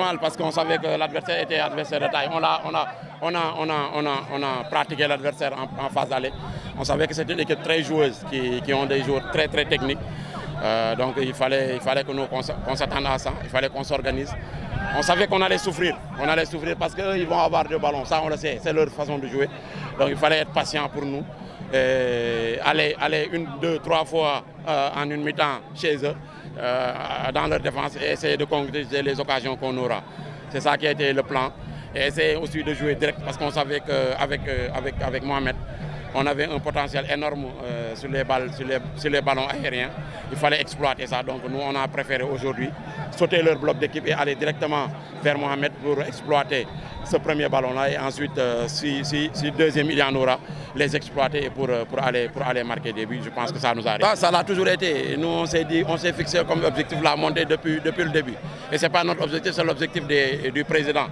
normal parce qu'on savait que l'adversaire était adversaire de taille. On a pratiqué l'adversaire en phase d'aller. On savait que c'était une équipe très joueuse qui ont des joueurs très techniques. Donc il fallait que nous qu'on s'attende à ça, il fallait qu'on s'organise. On savait qu'on allait souffrir parce qu'ils vont avoir deux ballons, ça on le sait, c'est leur façon de jouer. Donc il fallait être patient pour nous, aller 1, 2, 3 fois en une mi-temps chez eux, dans leur défense et essayer de concrétiser les occasions qu'on aura. C'est ça qui a été le plan. Et essayer aussi de jouer direct parce qu'on savait qu'avec Mohamed, on avait un potentiel énorme sur les ballons aériens. Il fallait exploiter ça. Donc nous, on a préféré aujourd'hui sauter leur bloc d'équipe et aller directement vers Mohamed pour exploiter ce premier ballon-là. Et ensuite, si deuxième il y en aura, les exploiter pour aller marquer des buts. Je pense que ça nous arrive. Ça l'a toujours été. Nous, on s'est fixé comme objectif la montée depuis le début. Et ce n'est pas notre objectif, c'est l'objectif du président.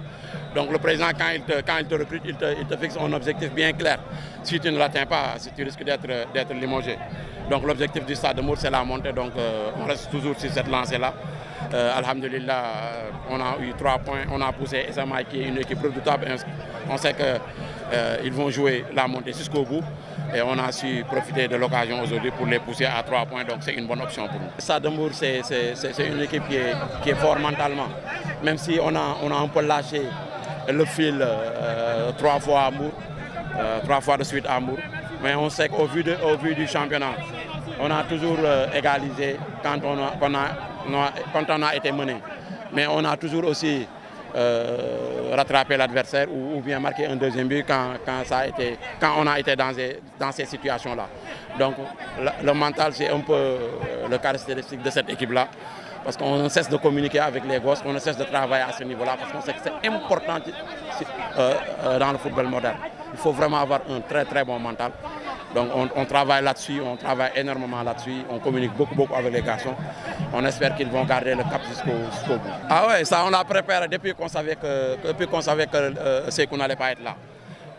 Donc le président, quand il te recrute, il te fixe un objectif bien clair. Si tu ne l'atteins pas, tu risques d'être limogé. Donc l'objectif du Stade de Mbour, c'est la montée. Donc on reste toujours sur cette lancée-là. Alhamdulillah, on a eu 3 points. On a poussé SMA qui est une équipe redoutable. On sait qu'ils vont jouer la montée jusqu'au bout. Et on a su profiter de l'occasion aujourd'hui pour les pousser à 3 points. Donc c'est une bonne option pour nous. Le Stade de Mbour, c'est une équipe qui est forte mentalement. Même si on a un peu lâché le fil 3 fois à Mbour, 3 fois de suite à Mbour. Mais on sait qu'au vu du championnat, on a toujours égalisé quand on a été mené. Mais on a toujours aussi rattrapé l'adversaire ou bien marqué un deuxième but quand on a été dans ces situations-là. Donc le mental, c'est un peu le caractéristique de cette équipe-là. Parce qu'on ne cesse de communiquer avec les gosses, on ne cesse de travailler à ce niveau-là, parce qu'on sait que c'est important dans le football moderne. Il faut vraiment avoir un très bon mental. Donc on travaille là-dessus, on travaille énormément là-dessus, on communique beaucoup avec les garçons. On espère qu'ils vont garder le cap jusqu'au bout. Ah ouais, ça on l'a préparé depuis qu'on savait que Sékou n'allait pas être là.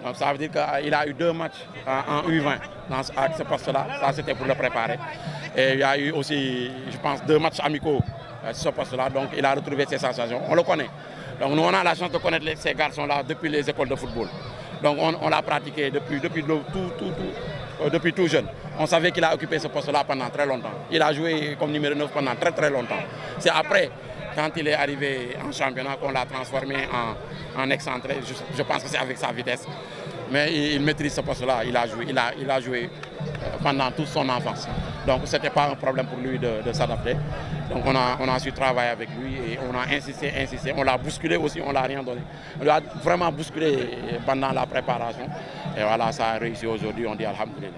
Donc ça veut dire qu'il a eu 2 matchs en U20 à ce poste-là, ça c'était pour le préparer. Et il y a eu aussi, je pense, 2 matchs amicaux sur ce poste-là, donc il a retrouvé ses sensations, on le connaît. Donc nous on a la chance de connaître ces garçons-là depuis les écoles de football. Donc on l'a pratiqué depuis tout jeune. On savait qu'il a occupé ce poste-là pendant très longtemps. Il a joué comme numéro 9 pendant très longtemps. C'est après, quand il est arrivé en championnat, qu'on l'a transformé en excentré. Je pense que c'est avec sa vitesse. Mais il maîtrise ce poste-là. Il a joué pendant toute son enfance. Donc ce n'était pas un problème pour lui de s'adapter. Donc on a su travailler avec lui et on a insisté. On l'a bousculé aussi, on ne l'a rien donné. On l'a vraiment bousculé pendant la préparation. Et voilà, ça a réussi aujourd'hui, on dit alhamdoulilah.